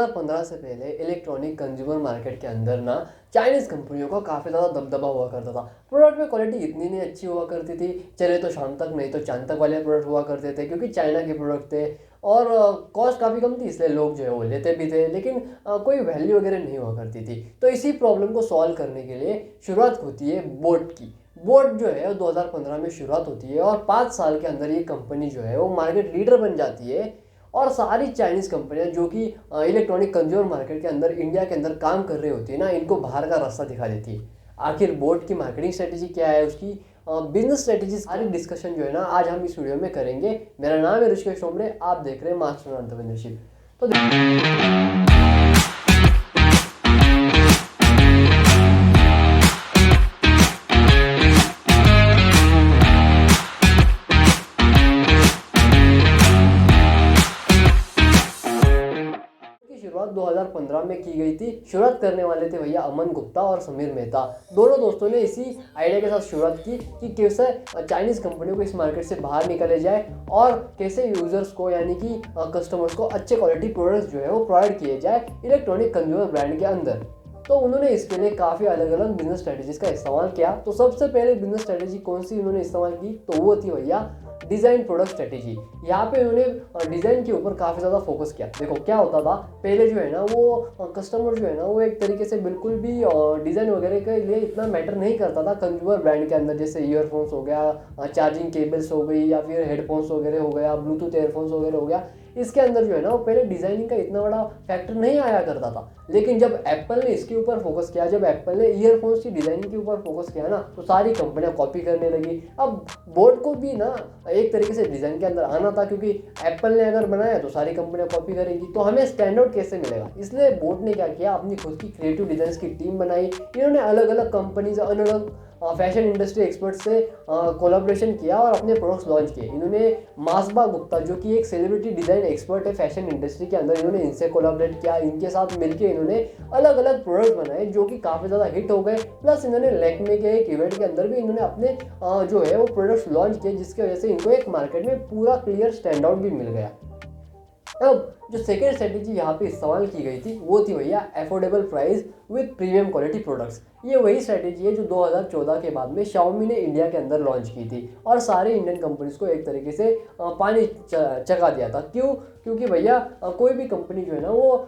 2015 से पहले electronic consumer market के अंदर ना चाइनीज़ कंपनियों का काफ़ी ज़्यादा दबदबा हुआ करता था। प्रोडक्ट में क्वालिटी इतनी नहीं अच्छी हुआ करती थी, चले तो शाम तक नहीं तो चांद तक वाले प्रोडक्ट हुआ करते थे क्योंकि चाइना के प्रोडक्ट थे और कॉस्ट काफ़ी कम थी, इसलिए लोग जो है वो लेते भी थे, लेकिन कोई वैल्यू वगैरह नहीं हुआ करती थी। तो इसी प्रॉब्लम को सॉल्व करने के लिए शुरुआत होती है बोट की। बोट जो है 2015 में शुरुआत होती है और 5 साल के अंदर ये कंपनी जो है वो मार्केट लीडर बन जाती है और सारी चाइनीज़ कंपनियां जो कि इलेक्ट्रॉनिक कंज्यूमर मार्केट के अंदर इंडिया के अंदर काम कर रही होती है ना, इनको बाहर का रास्ता दिखा देती है। आखिर बोट की मार्केटिंग स्ट्रेटेजी क्या है, उसकी बिजनेस स्ट्रेटेजी, सारी डिस्कशन जो है ना आज हम इस वीडियो में करेंगे। मेरा नाम है ऋषिकेश टोमरे, आप देख रहे हैं मास्टर एंटरप्रेन्योरशिप। तो शुरुआत 2015 में की गई थी। शुरुआत करने वाले थे भैया अमन गुप्ता और समीर मेहता। दोनों दोस्तों ने इसी आइडिया के साथ शुरुआत की कि कैसे चाइनीज़ कंपनियों को इस मार्केट से बाहर निकाले जाए और कैसे यूजर्स को यानी कि कस्टमर्स को अच्छे क्वालिटी प्रोडक्ट्स जो है वो प्रोवाइड किए जाए इलेक्ट्रॉनिक कंज्यूमर ब्रांड के अंदर। तो उन्होंने इसके लिए काफ़ी अलग अलग बिजनेस स्ट्रेटेजीज का इस्तेमाल किया। तो सबसे पहले बिजनेस स्ट्रेटेजी कौन सी उन्होंने इस्तेमाल की, तो वो थी भैया डिज़ाइन प्रोडक्ट स्ट्रेटेजी। यहाँ पे उन्होंने डिज़ाइन के ऊपर काफ़ी ज़्यादा फोकस किया। देखो क्या होता था पहले जो है ना, वो कस्टमर जो है ना वो एक तरीके से बिल्कुल भी डिज़ाइन वगैरह के लिए इतना मैटर नहीं करता था कंज्यूमर ब्रांड के अंदर। जैसे ईयरफोन्स हो गया, चार्जिंग केबल्स हो गई, या फिर हेडफोन्स वगैरह हो गया, ब्लूटूथ एयरफोन्स वगैरह हो गया, इसके अंदर जो है ना वो पहले डिज़ाइनिंग का इतना बड़ा फैक्टर नहीं आया करता था। लेकिन जब एप्पल ने इसके ऊपर फोकस किया, जब एप्पल ने ईयरफोन्स की डिज़ाइनिंग के ऊपर फोकस किया ना, तो सारी कंपनियां कॉपी करने लगी। अब बोट को भी ना एक तरीके से डिज़ाइन के अंदर आना था, क्योंकि एप्पल ने अगर बनाया तो सारी कंपनियां कॉपी करेगी, तो हमें स्टैंड आउट कैसे मिलेगा। इसलिए बोट ने क्या किया, अपनी खुद की क्रिएटिव डिज़ाइन की टीम बनाई। इन्होंने अलग अलग कंपनीज, अलग अलग फैशन इंडस्ट्री एक्सपर्ट से कोलैबोरेशन किया और अपने प्रोडक्ट्स लॉन्च किए। इन्होंने मासबा गुप्ता जो कि एक सेलिब्रिटी डिज़ाइन एक्सपर्ट है फैशन इंडस्ट्री के अंदर, इन्होंने इनसे कोलैबोरेट किया। इनके साथ मिलकर इन्होंने अलग अलग प्रोडक्ट्स बनाए जो कि काफ़ी ज़्यादा हिट हो गए। प्लस इन्होंने लैक्मे के एक इवेंट के अंदर भी इन्होंने अपने जो है वो प्रोडक्ट्स लॉन्च किए, जिसकी वजह से इनको एक मार्केट में पूरा क्लियर स्टैंड आउट भी मिल गया। अब जो सेकेंड स्ट्रेटेजी यहाँ पे इस्तेमाल की गई थी वो थी भैया affordable price with premium quality products. ये वही स्ट्रेटेजी है जो 2014 के बाद में Xiaomi ने इंडिया के अंदर लॉन्च की थी और सारे इंडियन कंपनीज को एक तरीके से पानी चका दिया था। क्यों? क्योंकि भैया कोई भी कंपनी जो है ना वो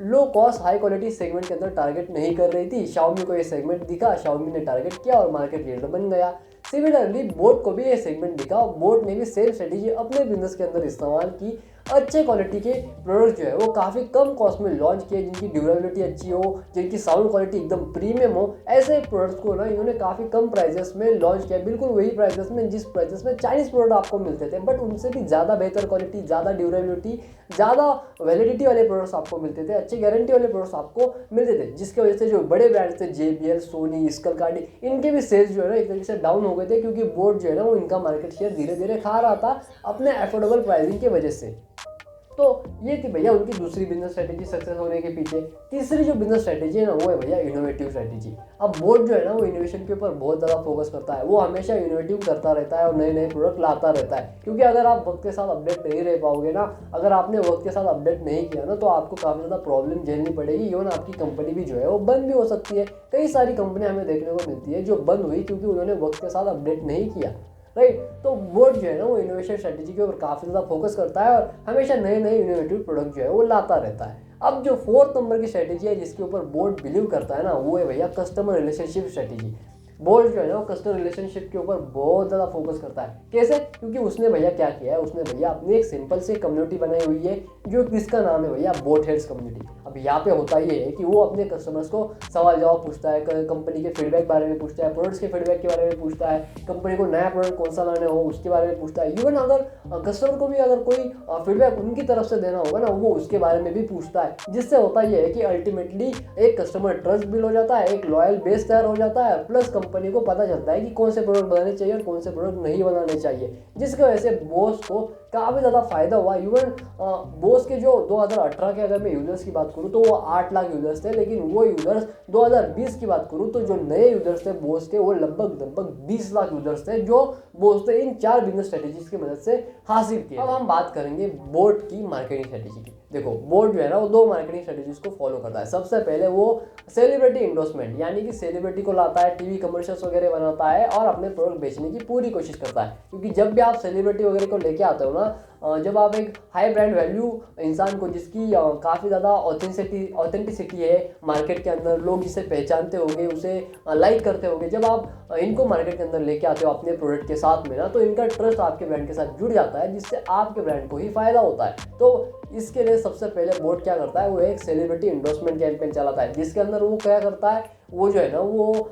low cost high quality segment के अंदर टारगेट नहीं कर रही थी। Xiaomi को ये सेगमेंट दिखा, Xiaomi ने टारगेट किया और मार्केट लीडर बन गया। सिमिलरली बोट को भी ये सेगमेंट दिखा, बोट ने भी सेम स्ट्रेटेजी अपने बिजनेस के अंदर इस्तेमाल की। अच्छे क्वालिटी के प्रोडक्ट जो है वो काफ़ी कम कॉस्ट में लॉन्च किए, जिनकी ड्यूरेबिलिटी अच्छी हो, जिनकी साउंड क्वालिटी एकदम प्रीमियम हो। ऐसे प्रोडक्ट्स को ना इन्होंने काफ़ी कम प्राइजेस में लॉन्च किया, बिल्कुल वही प्राइजेस में जिस प्राइजेस में चाइनीज़ प्रोडक्ट आपको मिलते थे, बट उनसे भी ज़्यादा बेहतर क्वालिटी, ज़्यादा ड्यूरेबिलिटी, ज़्यादा वैलिडिटी वाले प्रोडक्ट्स आपको मिलते थे, अच्छी गारंटी वाले प्रोडक्ट्स आपको मिलते थे। जिसकी वजह से जो बड़े ब्रांड्स थे JBL, सोनी, स्कलकार्डी, इनके भी सेल्स जो है ना एक तरीके से डाउन हो गए थे, क्योंकि बोट जो है ना वो इनका मार्केट शेयर धीरे धीरे खा रहा था अपने अफोर्डेबल प्राइसिंग की वजह से। तो ये थी भैया उनकी दूसरी बिजनेस स्ट्रेटेजी सक्सेस होने के पीछे। तीसरी जो बिजनेस स्ट्रेटेजी है ना वो है भैया इनोवेटिव स्ट्रेटेजी। अब बोट जो है ना वो इनोवेशन के ऊपर बहुत ज़्यादा फोकस करता है, वो हमेशा इनोवेटिव करता रहता है और नए नए प्रोडक्ट लाता रहता है। क्योंकि अगर आप वक्त के साथ अपडेट नहीं रह पाओगे ना, अगर आपने वक्त के साथ अपडेट नहीं किया ना, तो आपको काफ़ी ज़्यादा प्रॉब्लम झेलनी पड़ेगी। इवन आपकी कंपनी भी जो है वो बंद भी हो सकती है। कई सारी कंपनियां हमें देखने को मिलती है जो बंद हुई क्योंकि उन्होंने वक्त के साथ अपडेट नहीं किया, राइट। तो बोट जो है ना वो इनोवेशन स्ट्रेटेजी के ऊपर काफ़ी ज़्यादा फोकस करता है और हमेशा नए नए इनोवेटिव प्रोडक्ट जो है वो लाता रहता है। अब जो फोर्थ नंबर की स्ट्रेटेजी है जिसके ऊपर बोट बिलीव करता है ना, वो है भैया कस्टमर रिलेशनशिप स्ट्रेटेजी। बोट जो है ना वो कस्टमर रिलेशनशिप के ऊपर बहुत ज़्यादा फोकस करता है। कैसे? क्योंकि उसने भैया क्या किया है, उसने भैया अपनी एक सिंपल सी कम्युनिटी बनाई हुई है जो किसका नाम है भैया, बोट हेड्स कम्युनिटी। अब यहाँ पे होता ये है कि वो अपने कस्टमर्स को सवाल जवाब पूछता है, कंपनी के फीडबैक बारे में पूछता है, प्रोडक्ट्स के फीडबैक के बारे में पूछता है, कंपनी को नया प्रोडक्ट कौन सा लाना हो उसके बारे में पूछता है। इवन अगर कस्टमर को भी अगर कोई फीडबैक उनकी तरफ से देना होगा ना, वो उसके बारे में भी पूछता है। जिससे होता ये है कि अल्टीमेटली एक कस्टमर ट्रस्ट बिल्ड हो जाता है, एक लॉयल बेस तैयार हो जाता है, प्लस कंपनी को पता चलता है कि कौन से प्रोडक्ट बनाने चाहिए और कौन से प्रोडक्ट नहीं बनाने चाहिए। जिसकी वजह से बॉस को काफ़ी ज़्यादा फायदा हुआ। इवन बोस के जो 2018 के अगर मैं यूजर्स की बात करूँ तो वो 8 लाख यूजर्स थे, लेकिन वो यूजर्स 2020 की बात करूँ तो जो नए यूजर्स थे बोस के वो लगभग 20 लाख यूजर्स थे, जो बोस ने इन 4 बिजनेस स्ट्रेटेजीज की मदद से हासिल किए। अब हम बात करेंगे बोट की मार्केटिंग स्ट्रेटेजी की। देखो बोट जो है ना वो 2 मार्केटिंग स्ट्रेटेजीज को फॉलो करता है। सबसे पहले वो सेलिब्रिटी इंडोर्समेंट, यानी कि सेलिब्रिटी को लाता है, टीवी कमर्शियल्स वगैरह बनाता है और अपने प्रोडक्ट बेचने की पूरी कोशिश करता है। क्योंकि जब भी आप सेलिब्रिटी वगैरह को लेके आते हो ना, जब आप एक हाई ब्रांड वैल्यू इंसान को, जिसकी काफ़ी ज़्यादा ऑथेंटिसिटी है मार्केट के अंदर, लोग जिसे पहचानते होंगे, उसे लाइक करते होंगे, जब आप इनको मार्केट के अंदर लेके आते हो अपने प्रोडक्ट के साथ में ना, तो इनका ट्रस्ट आपके ब्रांड के साथ जुड़ जाता है, जिससे आपके ब्रांड को ही फायदा होता है। तो इसके लिए सबसे पहले बोट क्या करता है, वो एक सेलिब्रिटी इंडोर्समेंट कैंपेन चलाता है, जिसके अंदर वो क्या करता है, वो जो है ना वो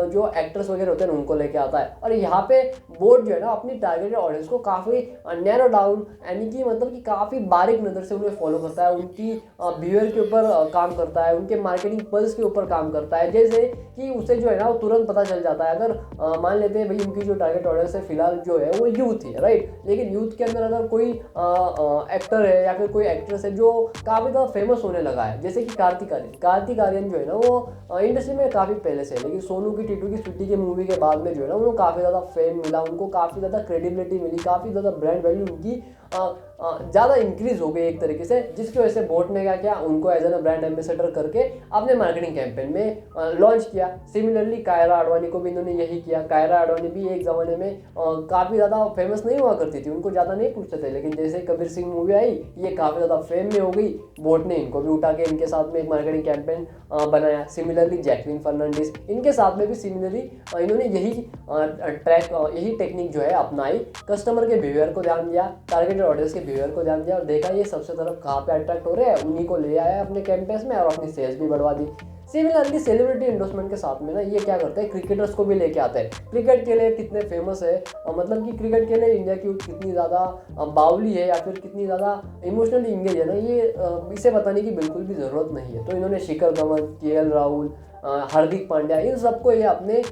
जो एक्टर्स वगैरह होते हैं उनको लेके आता है। और यहाँ पे बोट जो है ना अपनी टारगेटेड ऑडियंस को काफ़ी नैरो डाउन, यानी कि मतलब कि काफ़ी बारीक नज़र से उन्हें फॉलो करता है, उनकी बिहेवियर के ऊपर काम करता है, उनके मार्केटिंग पल्स के ऊपर काम करता है। जैसे कि उसे जो है ना वो तुरंत पता चल जाता है, अगर मान लेते हैं भाई उनकी जो टारगेट ऑडियंस है फिलहाल जो है वो यूथ है, राइट, लेकिन यूथ के अंदर अगर कोई एक्टर है या फिर कोई एक्ट्रेस है जो काफ़ी ज़्यादा फेमस होने लगा है, जैसे कि कार्तिक आर्यन जो है ना वो इंडस्ट्री में काफ़ी पहले से है, लेकिन सोनू की टीटू की स्वीटी के मूवी के बाद में जो है ना उनको काफ़ी ज़्यादा फेम मिला, उनको काफ़ी ज़्यादा क्रेडिबिलिटी मिली, काफ़ी ज़्यादा ब्रांड वैल्यू उनकी ज़्यादा इंक्रीज हो गई एक तरीके से, जिसकी वजह से बोट ने क्या किया, उनको एज एन ब्रांड एम्बेसडर करके अपने मार्केटिंग कैंपेन में लॉन्च किया। सिमिलरली कायरा आडवाणी को भी इन्होंने यही किया। कायरा आडवाणी भी एक ज़माने में काफ़ी ज़्यादा फेमस नहीं हुआ करती थी, उनको ज़्यादा नहीं पूछते थे, लेकिन जैसे कबीर सिंह मूवी आई ये काफ़ी ज़्यादा फेम में हो गई, बोट ने इनको भी उठा के इनके साथ में एक मार्केटिंग कैंपेन बनाया। सिमिलरली जैकलिन फर्नांडिस, इनके साथ में भी सिमिलरली इन्होंने यही टेक्निक जो है अपनाई, कस्टमर के बिहेवियर को ध्यान दिया, टारगेटेड ऑडियंस के बिहेवियर को ध्यान दिया और देखा ये सबसे तरफ कहाँ पे अट्रैक्ट हो रहे हैं, उन्हीं को ले आया अपने कैंपेस में और अपनी सेल्स भी बढ़वा दी। सिमिलरली सेलिब्रिटी इंडोर्समेंट के साथ में ना ये क्या करते हैं, क्रिकेटर्स को भी लेके आते हैं। क्रिकेट के लिए कितने फेमस है, मतलब कि क्रिकेट के लिए इंडिया की कितनी ज़्यादा बावली है या फिर कितनी ज़्यादा इमोशनली इंगेज है ना, ये इसे बताने की बिल्कुल भी ज़रूरत नहीं है। तो इन्होंने शिखर धवन, केएल राहुल, हार्दिक पांड्या, इन सबको ये अपने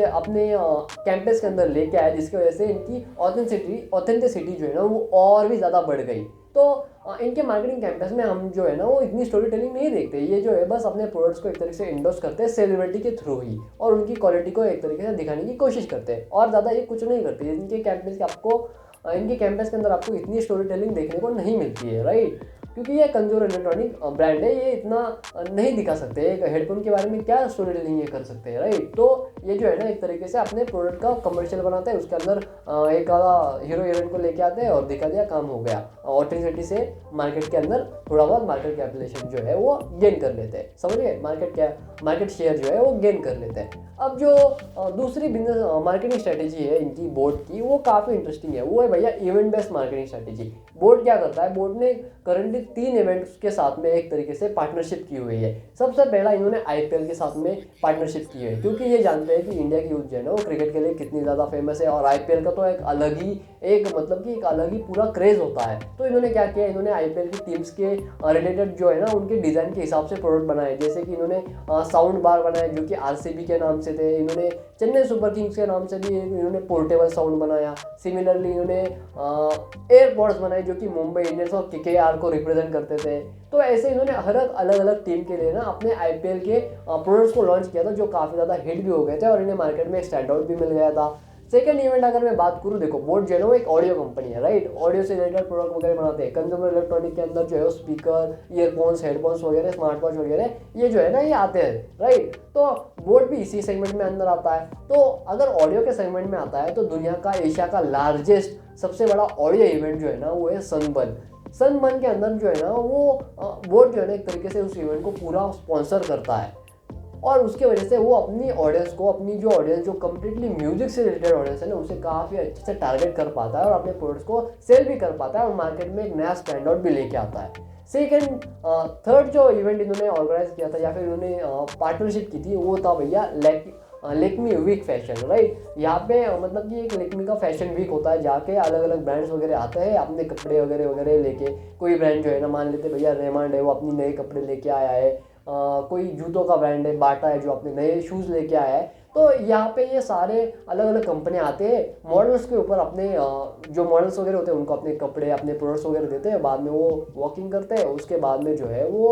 अपने कैंपस के अंदर लेके आया, जिसकी वजह से इनकी ऑथेंटिसिटी जो है ना वो और भी ज़्यादा बढ़ गई। तो इनके मार्केटिंग कैंपस में हम जो है ना वो इतनी स्टोरी टेलिंग नहीं देखते, ये जो है बस अपने प्रोडक्ट्स को एक तरीके से इंडोर्स करते हैं सेलिब्रिटी के थ्रू ही, और उनकी क्वालिटी को एक तरीके से दिखाने की कोशिश करते हैं, और ज़्यादा ये कुछ नहीं करते। इनके कैंपस के अंदर आपको इतनी स्टोरी टेलिंग देखने को नहीं मिलती है, राइट, क्योंकि ये कंज्यूमर इलेक्ट्रॉनिक ब्रांड है, ये इतना नहीं दिखा सकते। एक हेडफोन के बारे में क्या स्टोरी टेलिंग ये कर सकते हैं, राइट। तो ये जो है ना एक तरीके से अपने प्रोडक्ट का कमर्शियल बनाते हैं, उसके अंदर एक आधा हीरो हीरोइन को लेके आते हैं और दिखा दिया, काम हो गया। ऑथेंटिसिटी से मार्केट के अंदर थोड़ा बहुत मार्केट कैपिटलाइजेशन जो है वो गेन कर लेते हैं, समझ गए, मार्केट शेयर जो है वो गेन कर लेते हैं। अब जो दूसरी बिजनेस मार्केटिंग स्ट्रेटेजी है इनकी बोट की, वो काफ़ी इंटरेस्टिंग है, वो है भैया event based marketing strategy. Boat क्या करता है, बोट ने करंटली 3 इवेंट्स के साथ में एक तरीके से पार्टनरशिप की हुई है। सबसे पहला इन्होंने आईपीएल के साथ में पार्टनरशिप की है, क्योंकि ये जानते हैं कि इंडिया की यूथ जो है ना वो क्रिकेट के लिए कितनी ज़्यादा फेमस है, और आईपीएल का तो एक अलग ही पूरा क्रेज होता है। तो इन्होंने क्या किया, इन्होंने आईपीएल की टीम्स के रिलेटेड जो है ना उनके डिज़ाइन के हिसाब से प्रोडक्ट बनाए, जैसे कि इन्होंने साउंड बार बनाए जो कि आरसीबी के नाम से थे, इन्होंने चेन्नई सुपर किंग्स के नाम से भी इन्होंने पोर्टेबल साउंड बनाया। सिमिलरली इन्होंने एयरपॉड्स बनाए जो कि मुंबई इंडियंस और केकेआर को रिप्रेजेंट करते थे। तो ऐसे इन्होंने हर अलग अलग टीम के लिए ना अपने आईपीएल के प्रोडक्ट्स को लॉन्च किया था, जो काफ़ी ज़्यादा हिट भी हो गए थे और इन्हें मार्केट में एक स्टैंड आउट भी मिल गया था। सेकंड इवेंट अगर मैं बात करूँ, देखो बोट जो है ना वो एक ऑडियो कंपनी है, राइट, ऑडियो से रिलेटेड प्रोडक्ट वगैरह बनाते हैं। कंज्यूमर इलेक्ट्रॉनिक के अंदर जो है स्पीकर, ईयरफोन्स, हेडफोन्स वगैरह, स्मार्ट वॉच वगैरह ये जो है ना ये आते हैं, राइट। तो बोट भी इसी सेगमेंट में अंदर आता है। तो अगर ऑडियो के सेगमेंट में आता है तो दुनिया का, एशिया का लार्जेस्ट सबसे बड़ा ऑडियो इवेंट जो है ना वो है सनबर्न के अंदर जो है ना वो बोट जो है ना एक तरीके से उस इवेंट को पूरा स्पॉन्सर करता है, और उसके वजह से वो अपनी ऑडियंस को, अपनी जो ऑडियंस जो कम्प्लीटली म्यूजिक से रिलेटेड ऑडियंस है ना उसे काफ़ी अच्छे से टारगेट कर पाता है और अपने प्रोडक्ट्स को सेल भी कर पाता है और मार्केट में एक नया स्टैंड आउट भी लेके आता है। थर्ड जो इवेंट इन्होंने ऑर्गेनाइज किया था या फिर इन्होंने पार्टनरशिप की थी वो था भैया लेक्मी वीक फैशन, राइट। यहाँ पे मतलब कि एक लेक्मी का फैशन वीक होता है, जाके अलग अलग ब्रांड्स वगैरह आते हैं अपने कपड़े वगैरह लेके। कोई ब्रांड जो है ना, मान लेते भैया रेमंड है, वो अपनी नए कपड़े लेके आया है। कोई जूतों का ब्रांड है बाटा है जो अपने नए शूज़ लेके आया है। तो यहाँ पे ये सारे अलग अलग कंपनियाँ आते हैं, मॉडल्स के ऊपर अपने जो मॉडल्स वगैरह होते हैं उनको अपने कपड़े अपने प्रोडक्ट्स वगैरह देते हैं, बाद में वो वॉकिंग करते हैं, उसके बाद में जो है वो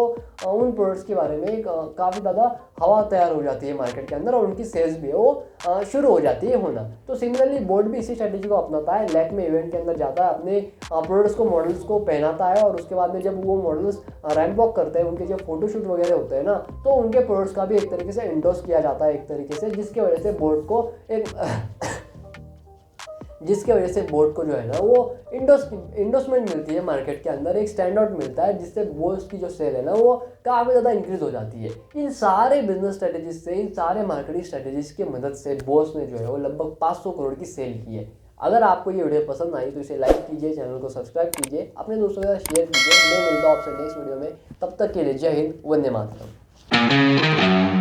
उन प्रोडक्ट्स के बारे में काफ़ी ज़्यादा हवा तैयार हो जाती है मार्केट के अंदर और उनकी सेल्स भी है वो शुरू हो जाती है होना। तो सिमिलरली बोट भी इसी स्ट्रेटेजी को अपनाता है, लैक्मे इवेंट के अंदर जाता है, अपने प्रोडक्ट्स को मॉडल्स को पहनाता है और उसके बाद में जब वो मॉडल्स रैंप वॉक करते हैं, उनके जो फोटोशूट वगैरह होते हैं ना, तो उनके प्रोडक्ट्स का भी एक तरीके से इंडोर्स किया जाता है एक तरीके से, जिसकी वजह से बोट को जो है ना वो इंडोर्समेंट मिलती है मार्केट के अंदर, एक स्टैंड आउट मिलता है, जिससे बोस की जो सेल है ना वो काफ़ी ज़्यादा इंक्रीज हो जाती है। इन सारे बिजनेस स्ट्रेटेजीज से, इन सारे मार्केटिंग स्ट्रेटेजीज की मदद से बोस ने जो है वो लगभग 500 करोड़ की सेल की है। अगर आपको ये वीडियो पसंद आई तो इसे लाइक कीजिए, चैनल को सब्सक्राइब कीजिए, अपने दोस्तों के साथ शेयर कीजिए। मैं मिलता हूँ आपसे नेक्स्ट वीडियो में, तब तक के लिए जय हिंद, वंदे मातरम।